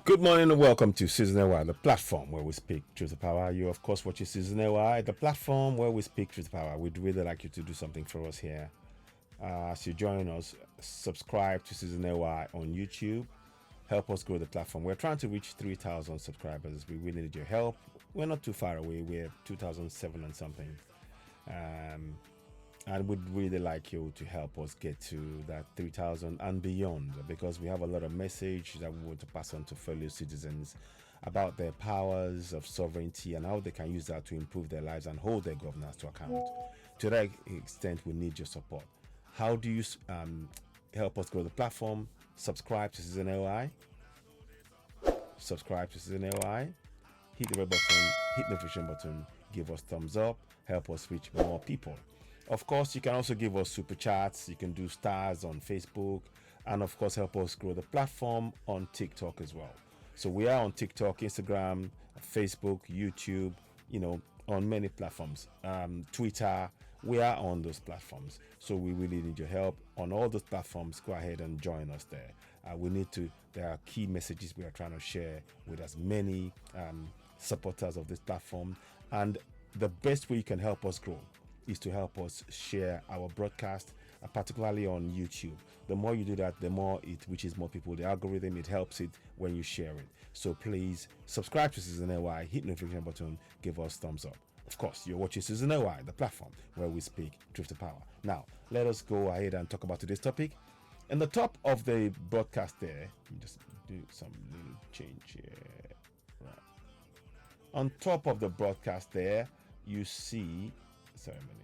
Good morning and welcome to Season AY, the platform where we speak truth to power. You, of course, watching Season AY, the platform where we speak truth to power. We'd really like you to do something for us here. As you join us, subscribe to Season AY on YouTube. Help us grow the platform. We're trying to reach 3,000 subscribers. We really need your help. We're not too far away. We're 2,007 and something. And we'd really like you to help us get to that 3,000 and beyond, because we have a lot of message that we want to pass on to fellow citizens about their powers of sovereignty and how they can use that to improve their lives and hold their governors to account. To that extent, we need your support. How do you help us grow the platform? Subscribe to Season AI. Subscribe to Season AI. Hit the red button, hit the notification button, give us thumbs up, help us reach more people. Of course, you can also give us super chats. You can do stars on Facebook, and of course, help us grow the platform on TikTok as well. So we are on TikTok, Instagram, Facebook, YouTube, on many platforms. Twitter, we are on those platforms. So we really need your help on all those platforms. Go ahead and join us there. There are key messages we are trying to share with as many supporters of this platform. And the best way you can help us grow is to help us share our broadcast, particularly on YouTube. The more you do that, the more it reaches more people. The algorithm, it helps it when you share it. So please subscribe to Season AY, hit the notification button, give us thumbs up. Of course, you're watching Season AY, the platform where we speak truth to power. Now, let us go ahead and talk about today's topic. In the top of the broadcast there, let me just do some little change here. Right. On top of the broadcast there, you see, sorry a minute.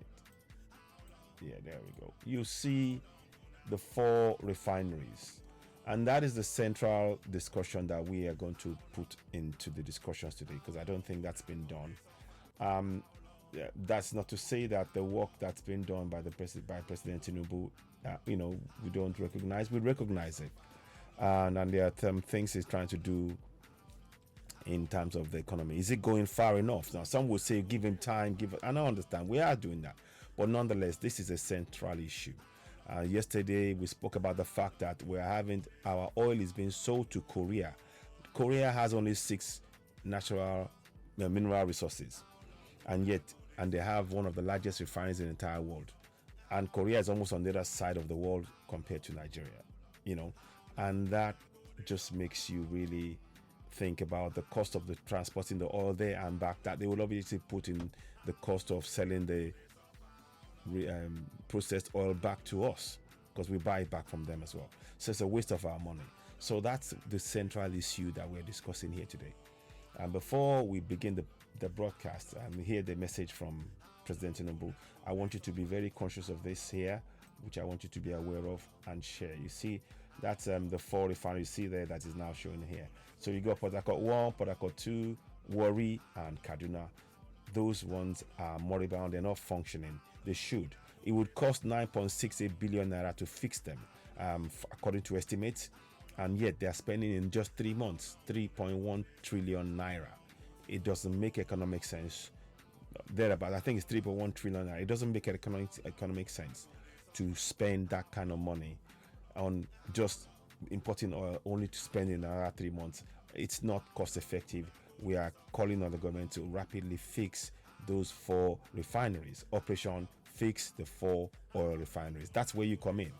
Yeah, there we go. You see the 4 refineries, and that is the central discussion that we are going to put into the discussions today, because I don't think that's been done. That's not to say that the work that's been done by President Tinubu, we don't recognize. We recognize it, and there are some things he's trying to do in terms of the economy. Is it going far enough? Now, some will say give him time, and I understand we are doing that, but nonetheless, this is a central issue. Yesterday, we spoke about the fact that our oil is being sold to Korea. Korea has only 6 natural mineral resources, and they have one of the largest refineries in the entire world. And Korea is almost on the other side of the world compared to Nigeria, and that just makes you really think about the cost of the transporting the oil there and back, that they will obviously put in the cost of selling the processed oil back to us, because we buy it back from them as well. So it's a waste of our money. So that's the central issue that we're discussing here today. And before we begin the broadcast and hear the message from President Tinubu, I want you to be very conscious of this here, which I want you to be aware of and share. You see, that's the 4 refineries you see there that is now showing here. So you got Port Harcourt 1, Port Harcourt 2, Warri, and Kaduna. Those ones are moribund. They're not functioning. They should. It would cost 9.68 billion naira to fix them, according to estimates, and yet they are spending in just 3 months 3.1 trillion naira. It doesn't make economic sense. Thereabout, I think it's 3.1 trillion naira. It doesn't make economic sense to spend that kind of money on just importing oil only to spend in another 3 months. It's not cost effective. We are calling on the government to rapidly fix those 4 refineries. Operation Fix the 4 oil refineries. That's where you come in,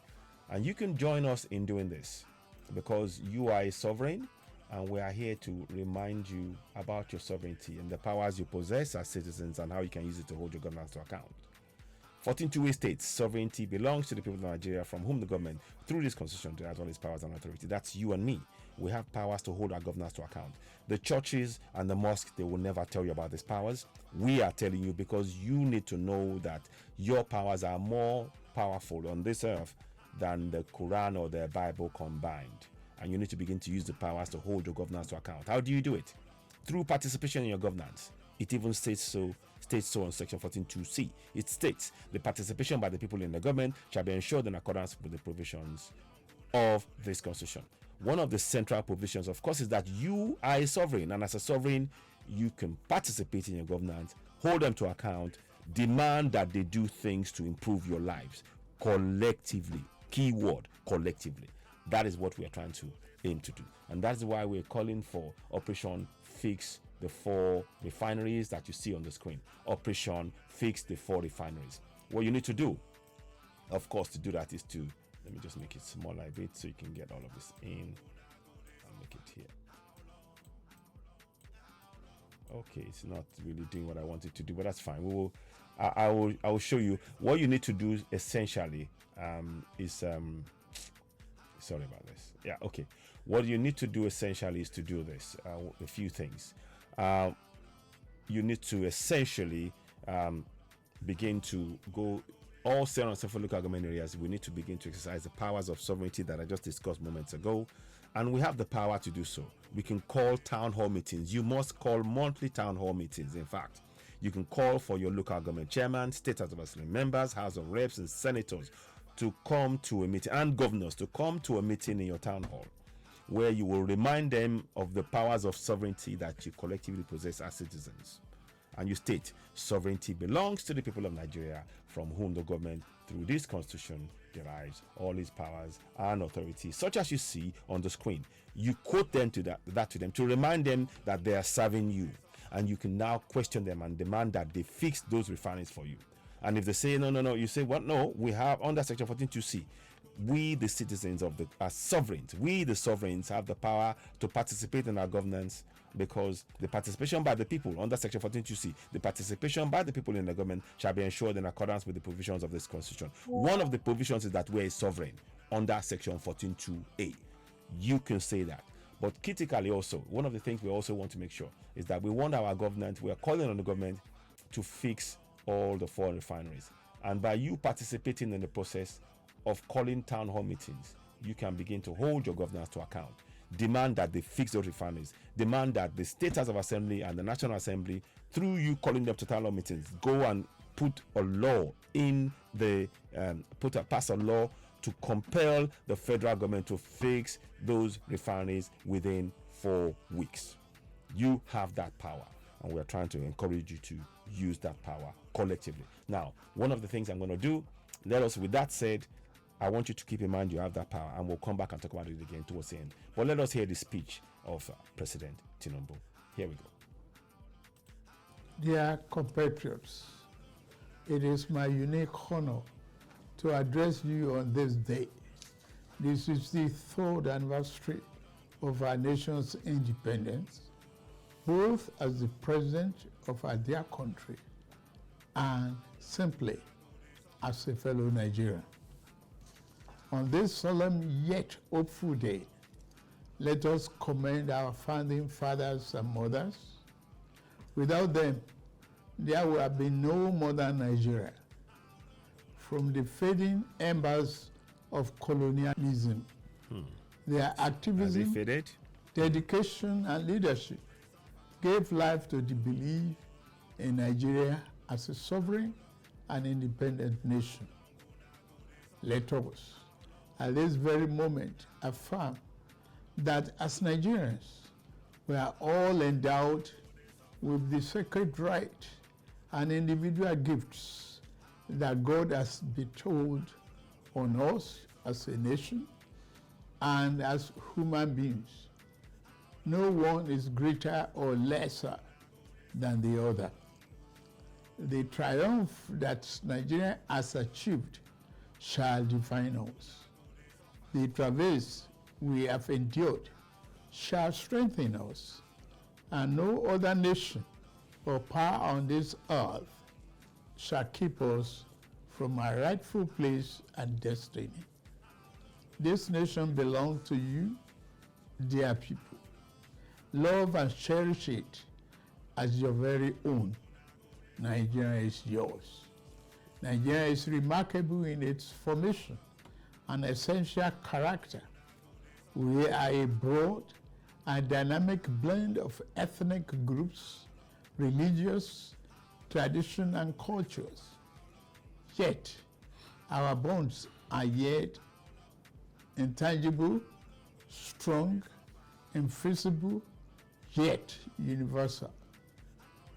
and you can join us in doing this, because you are a sovereign, and we are here to remind you about your sovereignty and the powers you possess as citizens, and how you can use it to hold your governments to account. 14 two-way states, sovereignty belongs to the people of Nigeria, from whom the government, through this constitution, derives all its powers and authority. That's you and me. We have powers to hold our governors to account. The churches and the mosques, they will never tell you about these powers. We are telling you, because you need to know that your powers are more powerful on this earth than the Quran or the Bible combined. And you need to begin to use the powers to hold your governors to account. How do you do it? Through participation in your governance. It even states so on section 14.2c. It states the participation by the people in the government shall be ensured in accordance with the provisions of this constitution. One of the central provisions, of course, is that you are a sovereign, and as a sovereign, you can participate in your governance, hold them to account, demand that they do things to improve your lives collectively. Keyword, collectively. That is what we are trying to aim to do. And that's why we're calling for Operation Fix the 4 refineries that you see on the screen. Operation Fix the 4 refineries. What you need to do, of course, to do that is to, let me just make it smaller a bit so you can get all of this in. I'll make it here. Okay, it's not really doing what I wanted to do, but that's fine. I will show you what you need to do essentially. Sorry about this. Yeah, okay. What you need to do essentially is to do this. A few things. You need to essentially begin to go all 7 local government areas. We need to begin to exercise the powers of sovereignty that I just discussed moments ago. And we have the power to do so. We can call town hall meetings. You must call monthly town hall meetings. In fact, you can call for your local government chairman, state house of assembly members, house of reps, and senators to come to a meeting, and governors to come to a meeting in your town hall, where you will remind them of the powers of sovereignty that you collectively possess as citizens. And you state, sovereignty belongs to the people of Nigeria, from whom the government, through this constitution, derives all its powers and authority, such as you see on the screen. You quote them to that to them to remind them that they are serving you. And you can now question them and demand that they fix those refineries for you. And if they say, no, you say, what? No, we have under Section 14(2)(c), we, the citizens are sovereigns. We, the sovereigns, have the power to participate in our governance, because the participation by the people under Section 14(2)(c), the participation by the people in the government shall be ensured in accordance with the provisions of this Constitution. One of the provisions is that we're a sovereign under Section 14(2)(a). You can say that. But critically also, one of the things we also want to make sure is that we want our government, we are calling on the government to fix all the 4 refineries. And by you participating in the process of calling town hall meetings, you can begin to hold your governors to account. Demand that they fix those refineries. Demand that the State House of Assembly and the National Assembly, through you calling them to town hall meetings, go and put a law in the pass a law to compel the federal government to fix those refineries within 4 weeks. You have that power, and we are trying to encourage you to use that power collectively. Now, one of the things I'm going to do, with that said, I want you to keep in mind you have that power, and we'll come back and talk about it again towards the end. But let us hear the speech of President Tinubu. Here we go. Dear compatriots, it is my unique honor to address you on this day. This is the 3rd anniversary of our nation's independence, both as the president of our dear country and simply as a fellow Nigerian. On this solemn yet hopeful day, let us commend our founding fathers and mothers. Without them, there would have been no modern Nigeria. From the fading embers of colonialism, their activism, dedication, and leadership gave life to the belief in Nigeria as a sovereign and independent nation. Let us, at this very moment, affirm that as Nigerians, we are all endowed with the sacred right and individual gifts that God has bestowed on us as a nation and as human beings. No one is greater or lesser than the other. The triumph that Nigeria has achieved shall define us. The travails we have endured shall strengthen us, and no other nation or power on this earth shall keep us from our rightful place and destiny. This nation belongs to you, dear people. Love and cherish it as your very own. Nigeria is yours. Nigeria is remarkable in its formation and essential character. We are a broad and dynamic blend of ethnic groups, religious, tradition, and cultures. Yet, our bonds are yet intangible, strong, invisible, yet universal.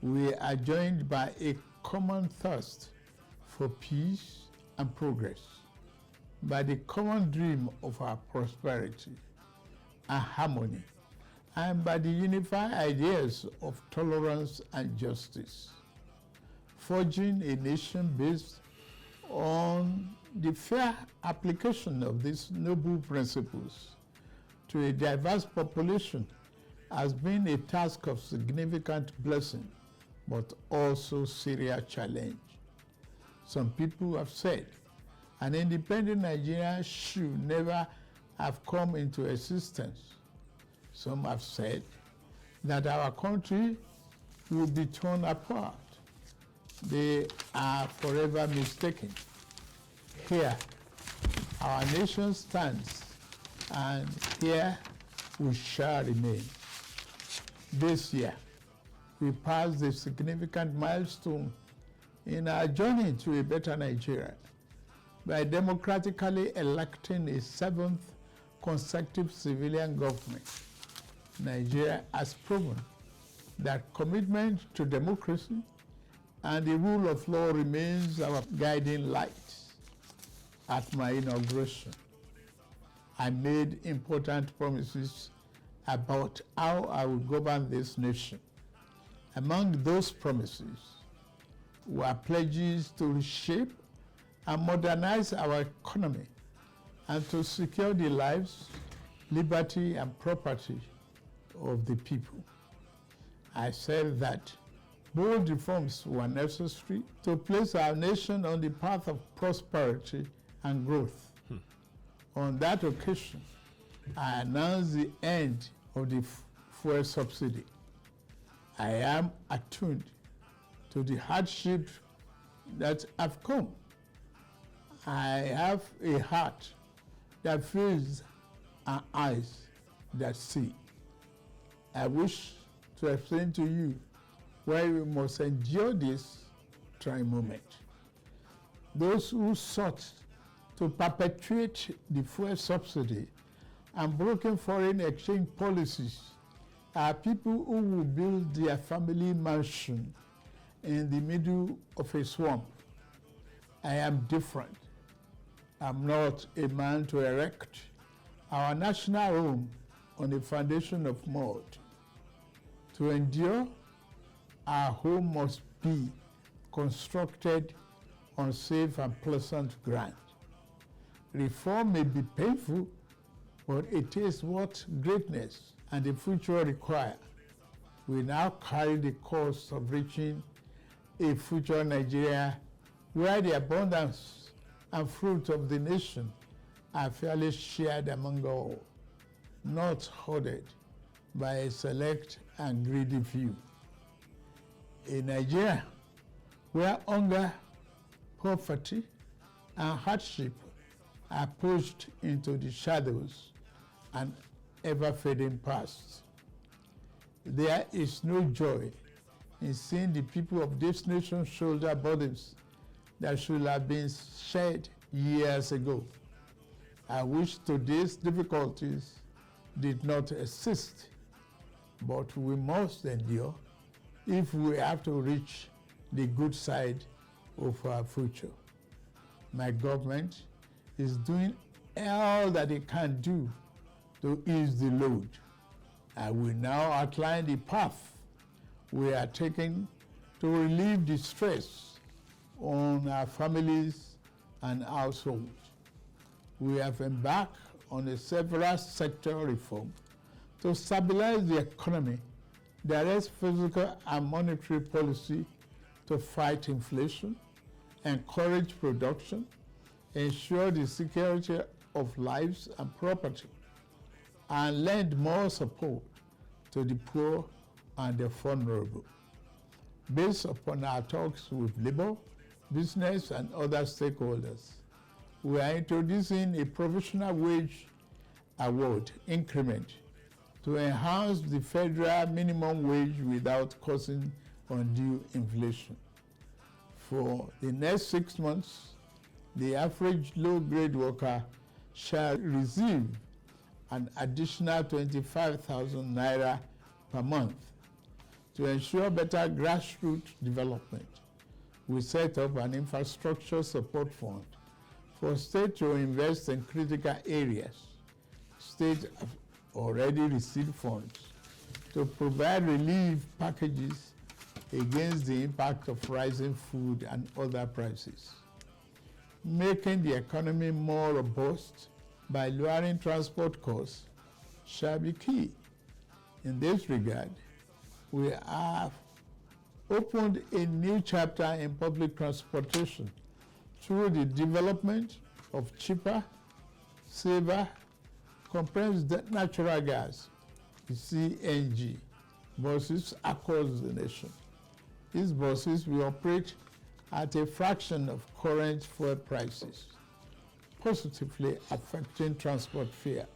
We are joined by a common thirst for peace and progress, by the common dream of our prosperity, and harmony, and by the unified ideas of tolerance and justice, forging a nation based on the fair application of these noble principles to a diverse population has been a task of significant blessing, but also serious challenge. Some people have said an independent Nigeria should never have come into existence. Some have said that our country will be torn apart. They are forever mistaken. Here, our nation stands, and here we shall remain. This year, we passed a significant milestone in our journey to a better Nigeria by democratically electing a seventh consecutive civilian government. Nigeria has proven that commitment to democracy and the rule of law remains our guiding light. At my inauguration, I made important promises about how I would govern this nation. Among those promises were pledges to reshape and modernize our economy and to secure the lives, liberty, and property of the people. I said that bold reforms were necessary to place our nation on the path of prosperity and growth. On that occasion, I announced the end of the fuel subsidy. I am attuned to the hardship that have come. I have a heart that feels and eyes that see. I wish to explain to you why we must endure this trying moment. Those who sought to perpetuate the fuel subsidy and broken foreign exchange policies are people who will build their family mansion in the middle of a swamp. I am different. I'm not a man to erect our national home on a foundation of mud. To endure, our home must be constructed on safe and pleasant ground. Reform may be painful, but it is what greatness and the future require. We now carry the cost of reaching a future Nigeria where the abundance and fruit of the nation are fairly shared among all, not hoarded by a select and greedy few. A Nigeria where hunger, poverty, and hardship are pushed into the shadows and ever-fading past. There is no joy in seeing the people of this nation shoulder burdens that should have been shared years ago. I wish today's difficulties did not exist, but we must endure if we have to reach the good side of our future. My government is doing all that it can do to ease the load. I will now outline the path we are taking to relieve the stress on our families and households. We have embarked on a several sector reform to stabilize the economy, direct fiscal and monetary policy to fight inflation, encourage production, ensure the security of lives and property, and lend more support to the poor and the vulnerable. Based upon our talks with labor, business, and other stakeholders, we are introducing a provisional wage award increment to enhance the federal minimum wage without causing undue inflation. For the next 6 months, the average low-grade worker shall receive an additional 25,000 naira per month. To ensure better grassroots development, we set up an infrastructure support fund for states to invest in critical areas. States have already received funds to provide relief packages against the impact of rising food and other prices. Making the economy more robust by lowering transport costs shall be key. In this regard, we have opened a new chapter in public transportation through the development of cheaper, safer, compressed natural gas, CNG, buses across the nation. These buses will operate at a fraction of current fuel prices, positively affecting transport fare.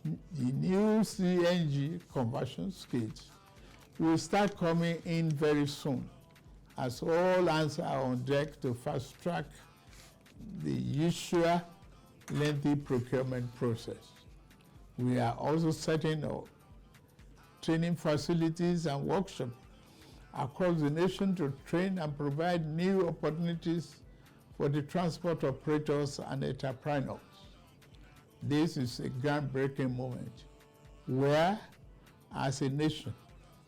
The new CNG conversion schemes will start coming in very soon, as all hands are on deck to fast-track the usual lengthy procurement process. We are also setting up training facilities and workshops across the nation to train and provide new opportunities for the transport operators and entrepreneurs. This is a groundbreaking moment where, as a nation,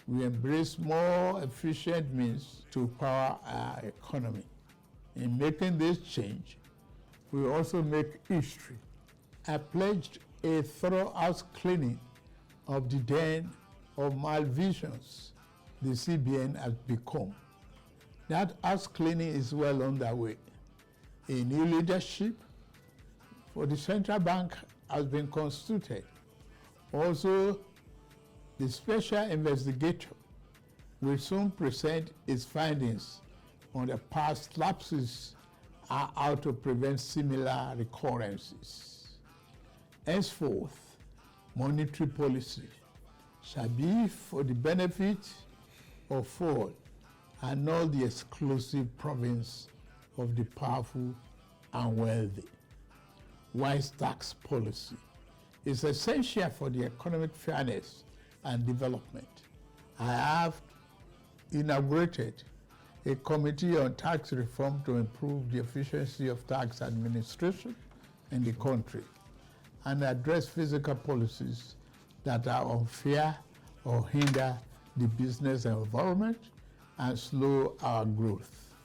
we embrace more efficient means to power our economy. In making this change, we also make history. I pledged a thorough house cleaning of the den of malvisions the CBN has become. That house cleaning is well underway. A new leadership for the central bank has been constituted. Also, the special investigator will soon present its findings on the past lapses and how to prevent similar recurrences. Henceforth, monetary policy shall be for the benefit of all and not the exclusive province of the powerful and wealthy. Wise tax policy is essential for the economic fairness and development. I have inaugurated a committee on tax reform to improve the efficiency of tax administration in the country and address fiscal policies that are unfair or hinder the business environment and slow our growth.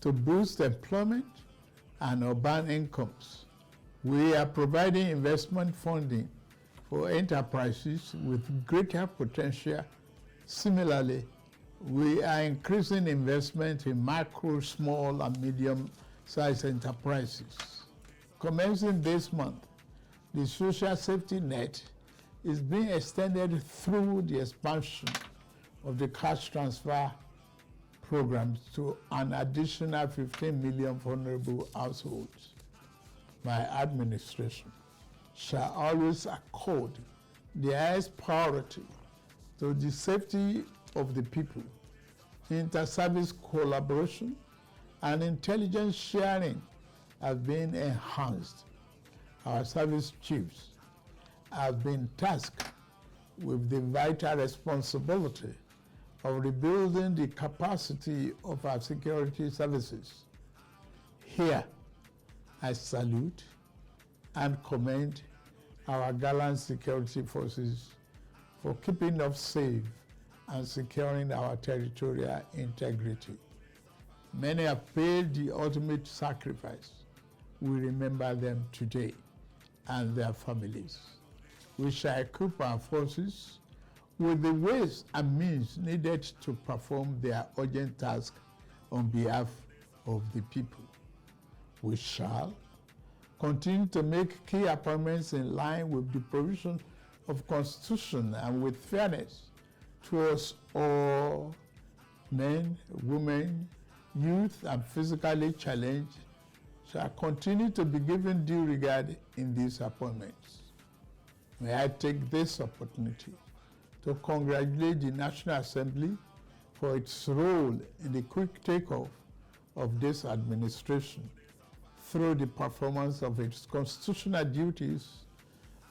To boost employment and urban incomes, we are providing investment funding for enterprises with greater potential. Similarly, we are increasing investment in micro, small, and medium-sized enterprises. Commencing this month, the social safety net is being extended through the expansion of the cash transfer programs to an additional 15 million vulnerable households. My administration shall always accord the highest priority to the safety of the people. Inter-service collaboration and intelligence sharing have been enhanced. Our service chiefs have been tasked with the vital responsibility of rebuilding the capacity of our security services. Here, I salute and commend our gallant security forces for keeping us safe and securing our territorial integrity. Many have paid the ultimate sacrifice. We remember them today and their families. We shall equip our forces with the ways and means needed to perform their urgent task on behalf of the people. We shall continue to make key appointments in line with the provision of Constitution and with fairness towards all men, women, youth, and physically challenged shall continue to be given due regard in these appointments. May I take this opportunity to congratulate the National Assembly for its role in the quick takeoff of this administration through the performance of its constitutional duties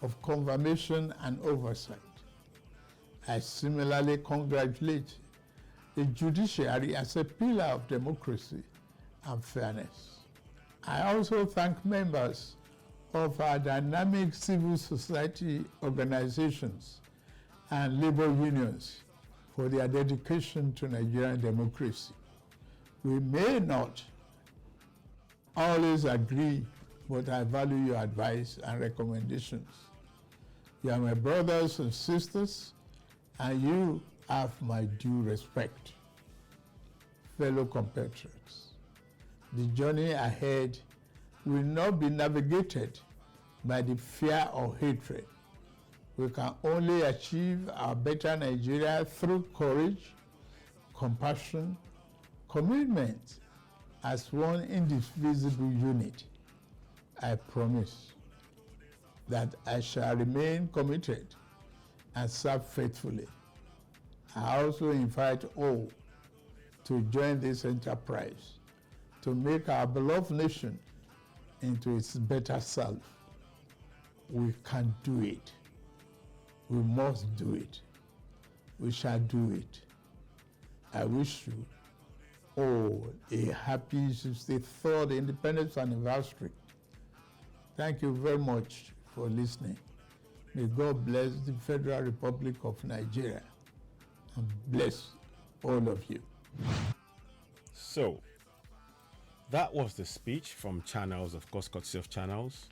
of confirmation and oversight. I similarly congratulate the judiciary as a pillar of democracy and fairness. I also thank members of our dynamic civil society organizations and labor unions for their dedication to Nigerian democracy. We may not always agree, but I value your advice and recommendations. You are my brothers and sisters, and you have my due respect. Fellow compatriots, the journey ahead will not be navigated by the fear or hatred. We can only achieve our better Nigeria through courage, compassion, commitment as one indivisible unit. I promise that I shall remain committed and serve faithfully. I also invite all to join this enterprise to make our beloved nation into its better self. We can do it. We must do it. We shall do it. I wish you all a happy 63rd Independence Anniversary. Thank you very much for listening. May God bless the Federal Republic of Nigeria and bless all of you. So, that was the speech from Channels, of course, courtesy of Channels.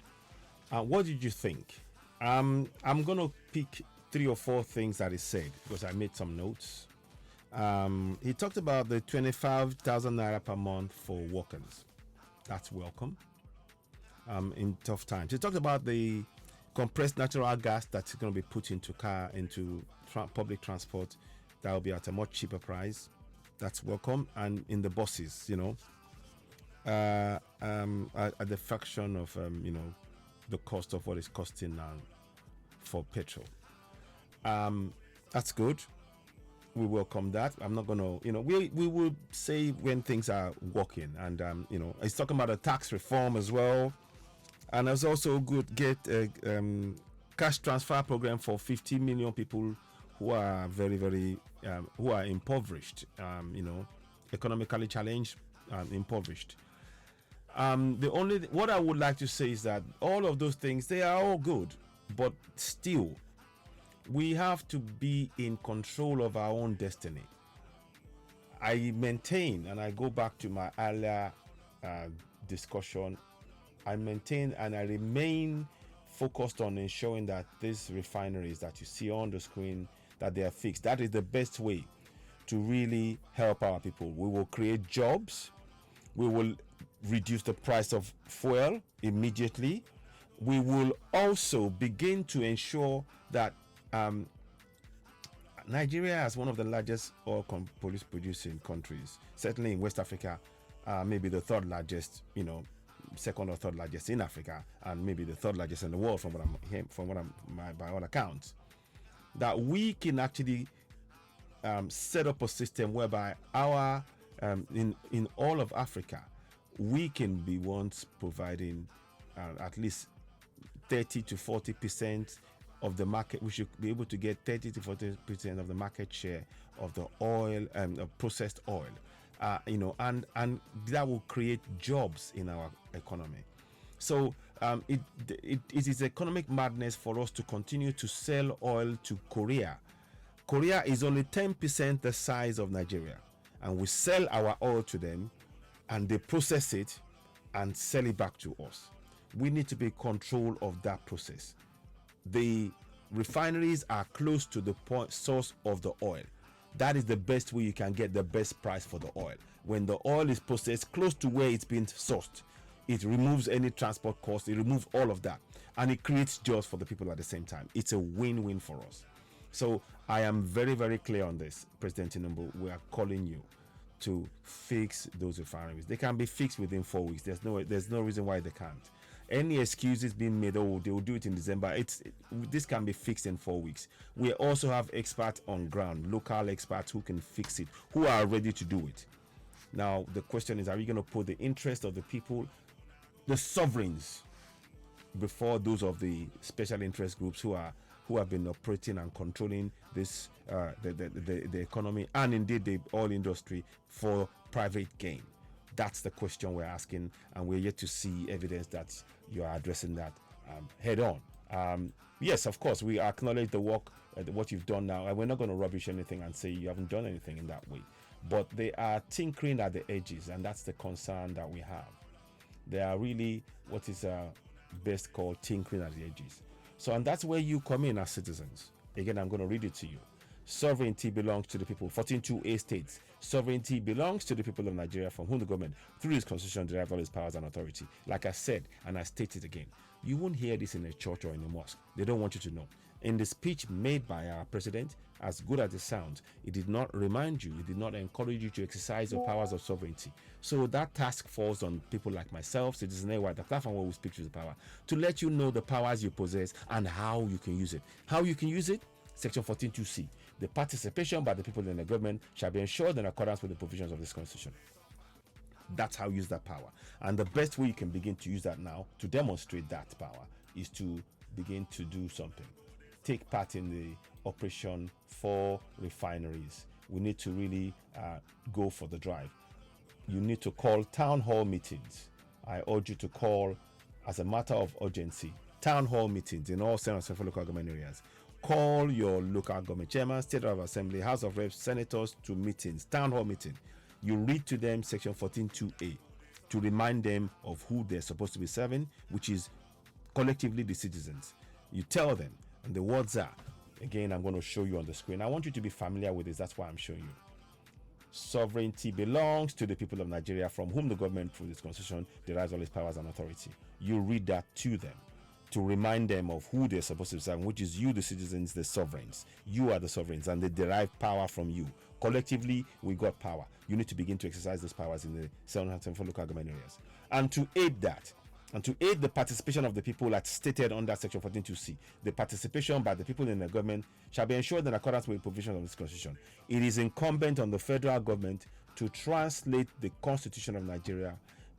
What did you think? I'm going to pick 3 or 4 things that he said because I made some notes. He talked about the 25,000 naira per month for workers. That's welcome in tough times. He talked about the compressed natural gas that's going to be put into public transport. That will be at a much cheaper price. That's welcome. And in the buses, at the fraction of, the cost of what it's costing now for petrol. That's good. We welcome that. I'm not gonna, we will say when things are working, and he's talking about a tax reform as well, and it's also good get a cash transfer program for 50 million people who are very, very who are impoverished, economically challenged and impoverished. What I would like to say is that all of those things, they are all good, but still we have to be in control of our own destiny. I maintain, and I go back to my earlier discussion, I maintain and I remain focused on ensuring that these refineries that you see on the screen, that they are fixed. That is the best way to really help our people. We will create jobs. We will reduce the price of fuel immediately. We will also begin to ensure that Nigeria, as one of the largest oil producing countries, certainly in West Africa, maybe the 3rd largest, 2nd or 3rd largest in Africa, and maybe the 3rd largest in the world from by all accounts, that we can actually set up a system whereby our in all of Africa, we can be ones providing at least 30 to 40% of the market. We should be able to get 30 to 40% of the market share of the oil and processed oil, and that will create jobs in our economy. So it is economic madness for us to continue to sell oil to Korea. Korea is only 10% the size of Nigeria, and we sell our oil to them, and they process it and sell it back to us. We need to be in control of that process. The refineries are close to the source of the oil. That is the best way you can get the best price for the oil. When the oil is processed close to where it's been sourced, it removes any transport cost, it removes all of that, and it creates jobs for the people at the same time. It's a win-win for us. So I am very, very clear on this, President Tinubu. We are calling you to fix those refineries. They can be fixed within 4 weeks. There's no reason why they can't. Any excuses being made, they will do it in December. This can be fixed in 4 weeks. We also have experts on ground, local experts who can fix it, who are ready to do it. Now the question is, are we going to put the interest of the people, the sovereigns, before those of the special interest groups who have been operating and controlling this the economy and indeed the oil industry for private gain? That's the question we're asking, and we're yet to see evidence that you are addressing that head on. Yes, of course, we acknowledge the work, what you've done now, and we're not going to rubbish anything and say you haven't done anything in that way. But they are tinkering at the edges, and that's the concern that we have. They are really what is best called tinkering at the edges. So, and that's where you come in as citizens. Again, I'm going to read it to you. Sovereignty belongs to the people. 14.2a states, sovereignty belongs to the people of Nigeria, from whom the government, through its constitution, derives all its powers and authority. Like I said, and I state it again, you won't hear this in a church or in a mosque. They don't want you to know. In the speech made by our president, as good as it sounds, it did not remind you, it did not encourage you to exercise your powers of sovereignty. So that task falls on people like myself, Citizen AY, the platform where we speak to the power, to let you know the powers you possess and how you can use it. How you can use it? Section 14.2c. The participation by the people in the government shall be ensured in accordance with the provisions of this constitution. That's how you use that power. And the best way you can begin to use that now to demonstrate that power is to begin to do something. Take part in the operation for refineries. We need to really go for the drive. You need to call town hall meetings. I urge you to call, as a matter of urgency, town hall meetings in all central local government areas. Call your local government chairman, state of assembly, house of reps, senators to meetings, town hall meeting. You read to them section 14.2a to remind them of who they're supposed to be serving, which is collectively the citizens. You tell them, and the words are, again, I'm going to show you on the screen. I want you to be familiar with this. That's why I'm showing you. Sovereignty belongs to the people of Nigeria, from whom the government, through this constitution, derives all its powers and authority. You read that to them to remind them of who they're supposed to be serving, which is you, the citizens, the sovereigns. You are the sovereigns, and they derive power from you. Collectively, we got power. You need to begin to exercise those powers in the 704 local government areas. And to aid that, and to aid the participation of the people as stated under section 14.2c, the participation by the people in the government shall be ensured in accordance with the provisions of this constitution. It is incumbent on the federal government to translate the Constitution of Nigeria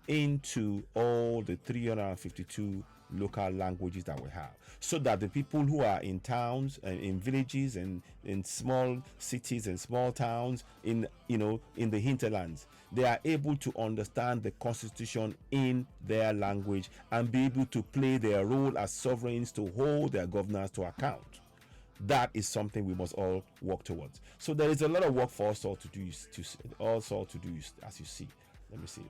into all the 352 local languages that we have, so that the people who are in towns and in villages and in small cities and small towns in the hinterlands, they are able to understand the constitution in their language and be able to play their role as sovereigns to hold their governors to account. That is something we must all work towards. So there is a lot of work for us all to do, as you see. Let me see.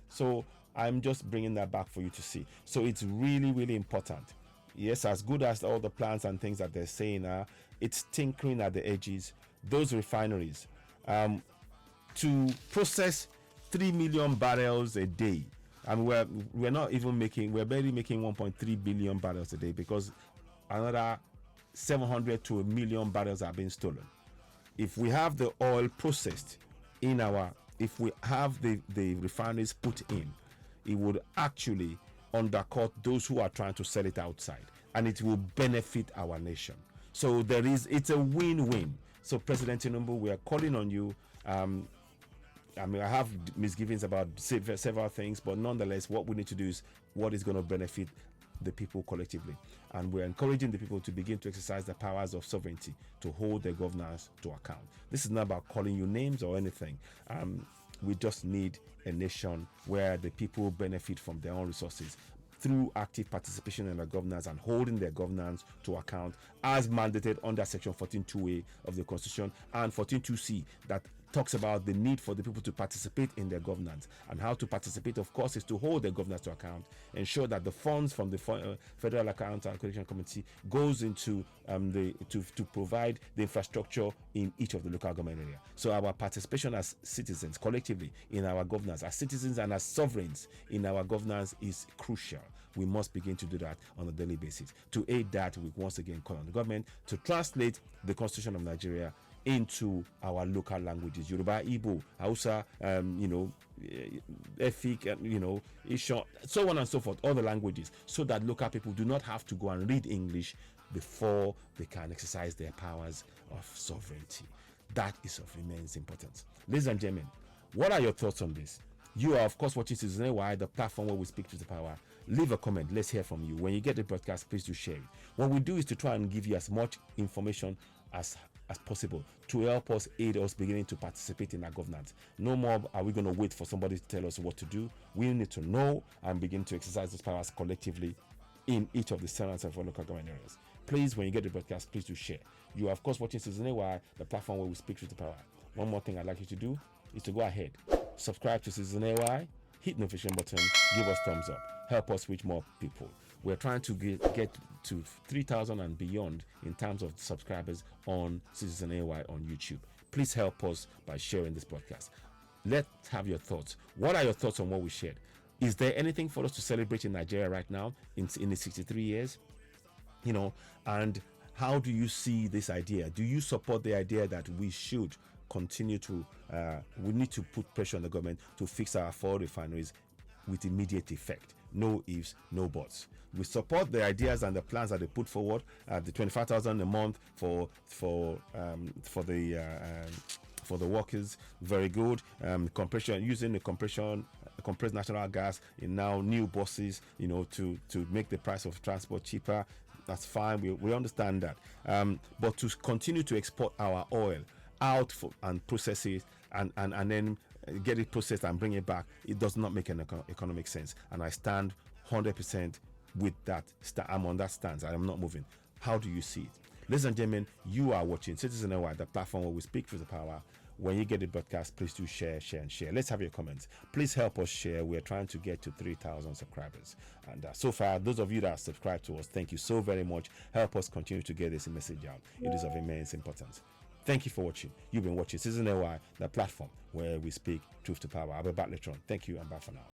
So I'm just bringing that back for you to see. So it's really, really important. Yes, as good as all the plans and things that they're saying are, it's tinkering at the edges. Those refineries, to process 3 million barrels a day, and we're barely making 1.3 billion barrels a day, because another 700 to 1 million barrels are being stolen. If we have the oil processed if we have the refineries put in, it would actually undercut those who are trying to sell it outside, and it will benefit our nation. So it's a win-win. So President Tinubu, we are calling on you. I have misgivings about several things, but nonetheless, what we need to do is what is going to benefit the people collectively. And we're encouraging the people to begin to exercise the powers of sovereignty to hold their governors to account. This is not about calling you names or anything. We just need a nation where the people benefit from their own resources through active participation in their governance and holding their governance to account as mandated under section 14.2a of the Constitution and 14.2c that talks about the need for the people to participate in their governance. And how to participate, of course, is to hold their governance to account, ensure that the funds from the Federal Account and Accreditation Committee goes into to provide the infrastructure in each of the local government area. So our participation as citizens collectively in our governance, as citizens and as sovereigns in our governance, is crucial. We must begin to do that on a daily basis. To aid that, we once again call on the government to translate the Constitution of Nigeria into our local languages: Yoruba, Igbo, Hausa, Efik, Ishan, so on and so forth, all the languages, so that local people do not have to go and read English before they can exercise their powers of sovereignty. That is of immense importance. Ladies and gentlemen, what are your thoughts on this? You are, of course, watching Citizen AY, the platform where we speak to the power. Leave a comment. Let's hear from you. When you get the broadcast, please do share it. What we do is to try and give you as much information as as possible to help us aid us beginning to participate in our governance. No more are we going to wait for somebody to tell us what to do. We need to know and begin to exercise those powers collectively in each of the Senate and local government areas. Please, when you get the broadcast, please do share. You are, of course, watching Citizen AY, the platform where we speak truth to power. One more thing I'd like you to do is to go ahead, subscribe to Citizen AY, hit the notification button, give us thumbs up, help us reach more people. We're trying to get to 3,000 and beyond in terms of subscribers on Citizen AY on YouTube. Please help us by sharing this broadcast. Let's have your thoughts. What are your thoughts on what we shared? Is there anything for us to celebrate in Nigeria right now in the 63 years? And how do you see this idea? Do you support the idea that we should continue to, we need to put pressure on the government to fix our 4 refineries with immediate effect? No ifs, no buts. We support the ideas and the plans that they put forward. The 25,000 a month for the workers, very good. Compression, using the compressed natural gas in now new buses, to make the price of transport cheaper. That's fine. We understand that. But to continue to export our oil out and process it and then get it processed and bring it back, it does not make an economic sense. And I stand 100% with that. I'm on that stance. I am not moving. How do you see it? Ladies and gentlemen, you are watching Citizen AY, the platform where we speak truth to power. When you get the broadcast, please do share. Let's have your comments. Please help us share. We're trying to get to 3,000 subscribers. And so far, those of you that are subscribed to us, thank you so very much. Help us continue to get this message out. It is of immense importance. Thank you for watching. You've been watching Citizen AY, the platform where we speak truth to power. I'll be back later on. Thank you and bye for now.